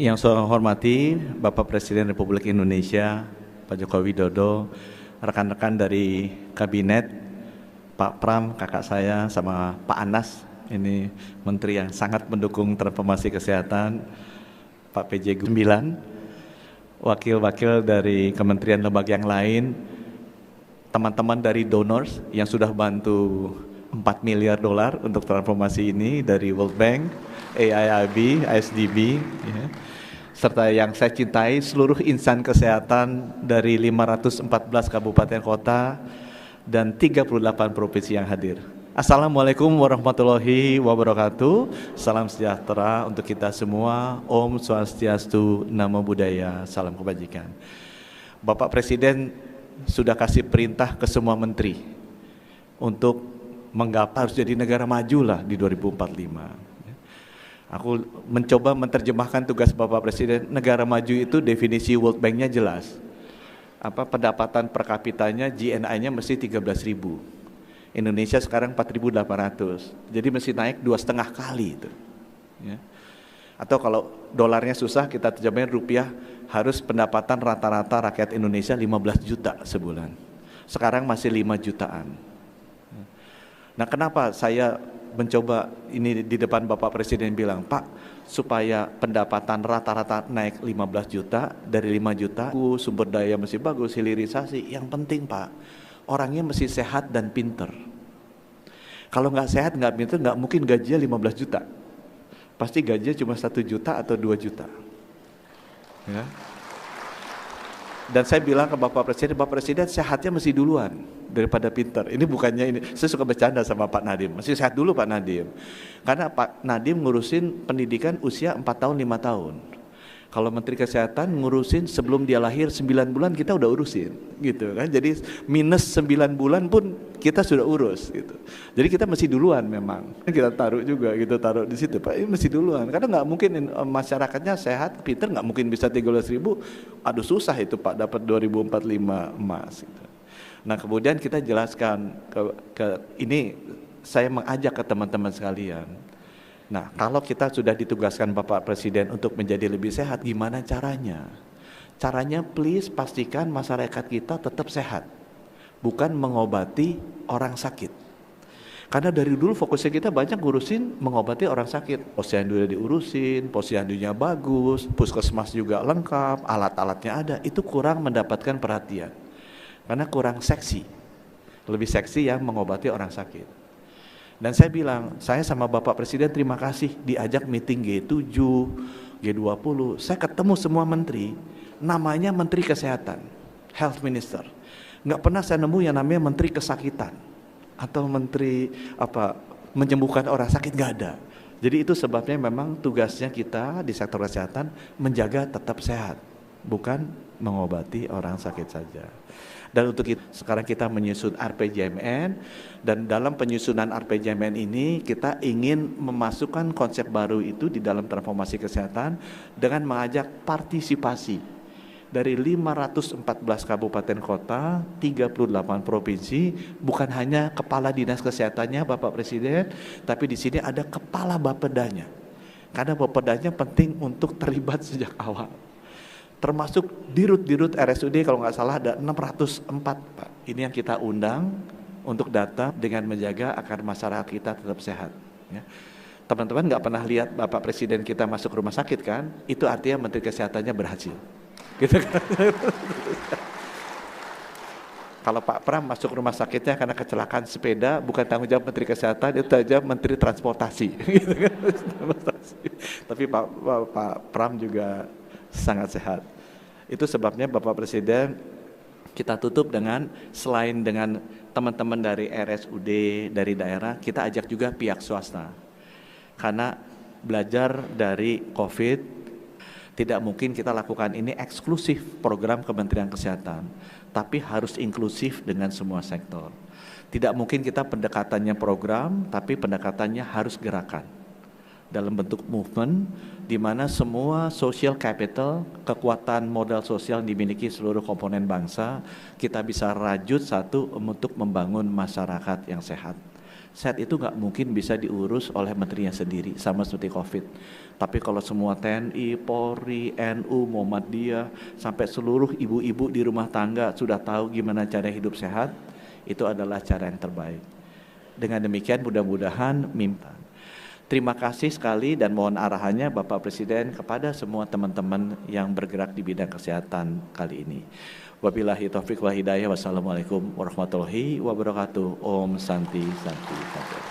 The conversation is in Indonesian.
Yang saya hormati Bapak Presiden Republik Indonesia, Pak Joko Widodo, rekan-rekan dari Kabinet, Pak Pram, kakak saya, sama Pak Anas, ini Menteri yang sangat mendukung transformasi kesehatan, Pak PJ 9, wakil-wakil dari kementerian lembaga yang lain, teman-teman dari donors yang sudah bantu 4 miliar dolar untuk transformasi ini dari World Bank, AIIB, ISDB, ya, serta yang saya cintai seluruh insan kesehatan dari 514 kabupaten kota dan 38 provinsi yang hadir. Assalamualaikum warahmatullahi wabarakatuh. Salam sejahtera untuk kita semua. Om Swastiastu, Namo Buddhaya, salam kebajikan. Bapak Presiden sudah kasih perintah ke semua menteri untuk menggapai harus jadi negara maju lah di 2045. Aku mencoba menerjemahkan tugas Bapak Presiden. Negara maju itu definisi World Bank-nya jelas. Pendapatan per kapitanya GNI-nya mesti 13.000. Indonesia sekarang 4.800. Jadi mesti naik 2,5 kali itu. Ya. Atau kalau dolarnya susah, kita terjemahin rupiah, harus pendapatan rata-rata rakyat Indonesia 15 juta sebulan. Sekarang masih 5 jutaan. Nah, kenapa saya mencoba ini di depan Bapak Presiden bilang, Pak, supaya pendapatan rata-rata naik 15 juta, dari 5 juta, sumber daya mesti bagus, hilirisasi. Yang penting, Pak, orangnya mesti sehat dan pinter. Kalau nggak sehat, nggak pinter, nggak mungkin gajinya 15 juta. Pasti gajinya cuma 1 juta atau 2 juta. Ya. Dan saya bilang ke Bapak Presiden sehatnya mesti duluan daripada pinter. Ini bukannya ini, saya suka bercanda sama Pak Nadiem, mesti sehat dulu Pak Nadiem. Karena Pak Nadiem ngurusin pendidikan usia 4 tahun, 5 tahun. Kalau Menteri Kesehatan ngurusin sebelum dia lahir 9 bulan kita udah urusin gitu kan. Jadi minus 9 bulan pun kita sudah urus gitu. Jadi kita mesti duluan memang. Kita taruh juga gitu, taruh di situ Pak, ini mesti duluan. Karena nggak mungkin masyarakatnya sehat, pinter, nggak mungkin bisa 13.000. Aduh susah itu Pak dapat 2045 emas gitu. Nah kemudian kita jelaskan ini saya mengajak ke teman-teman sekalian. Nah, kalau kita sudah ditugaskan Bapak Presiden untuk menjadi lebih sehat, gimana caranya? Caranya please pastikan masyarakat kita tetap sehat, bukan mengobati orang sakit. Karena dari dulu fokusnya kita banyak ngurusin mengobati orang sakit. Posyandu diurusin, posyandunya bagus, puskesmas juga lengkap, alat-alatnya ada. Itu kurang mendapatkan perhatian. Karena kurang seksi. Lebih seksi yang mengobati orang sakit. Dan saya bilang, saya sama Bapak Presiden terima kasih diajak meeting G7, G20. Saya ketemu semua menteri, namanya Menteri Kesehatan, Health Minister. Nggak pernah saya nemu yang namanya Menteri Kesakitan atau Menteri menyembuhkan orang sakit, nggak ada. Jadi itu sebabnya memang tugasnya kita di sektor kesehatan menjaga tetap sehat, bukan mengobati orang sakit saja. Dan untuk itu sekarang kita menyusun RPJMN, dan dalam penyusunan RPJMN ini kita ingin memasukkan konsep baru itu di dalam transformasi kesehatan dengan mengajak partisipasi dari 514 kabupaten kota, 38 provinsi, bukan hanya kepala dinas kesehatannya Bapak Presiden, tapi di sini ada kepala Bapedanya. Karena Bapedanya penting untuk terlibat sejak awal. Termasuk dirut-dirut RSUD kalau nggak salah ada 604 Pak. Ini yang kita undang untuk datang dengan menjaga agar masyarakat kita tetap sehat. Ya. Teman-teman nggak pernah lihat Bapak Presiden kita masuk rumah sakit kan? Itu artinya Menteri Kesehatannya berhasil. Gitu kan? Kalau Pak Pram masuk rumah sakitnya karena kecelakaan sepeda, bukan tanggung jawab Menteri Kesehatan, itu tanggung jawab Menteri Transportasi. Gitu kan? Tapi Pak Pram juga sangat sehat. Itu sebabnya Bapak Presiden kita tutup dengan, selain dengan teman-teman dari RSUD, dari daerah, kita ajak juga pihak swasta. Karena belajar dari COVID, tidak mungkin kita lakukan ini eksklusif program Kementerian Kesehatan, tapi harus inklusif dengan semua sektor. Tidak mungkin kita pendekatannya program, tapi pendekatannya harus gerakan. Dalam bentuk movement, di mana semua social capital, kekuatan modal sosial yang dimiliki seluruh komponen bangsa, kita bisa rajut satu untuk membangun masyarakat yang sehat. Sehat itu nggak mungkin bisa diurus oleh menterinya sendiri, sama seperti COVID. Tapi kalau semua TNI, Polri, NU, Muhammadiyah, sampai seluruh ibu-ibu di rumah tangga sudah tahu gimana cara hidup sehat, itu adalah cara yang terbaik. Dengan demikian mudah-mudahan terima kasih sekali dan mohon arahannya Bapak Presiden kepada semua teman-teman yang bergerak di bidang kesehatan kali ini. Wabillahi taufiq wal hidayah. Wassalamualaikum warahmatullahi wabarakatuh. Om Santi Santi Santi.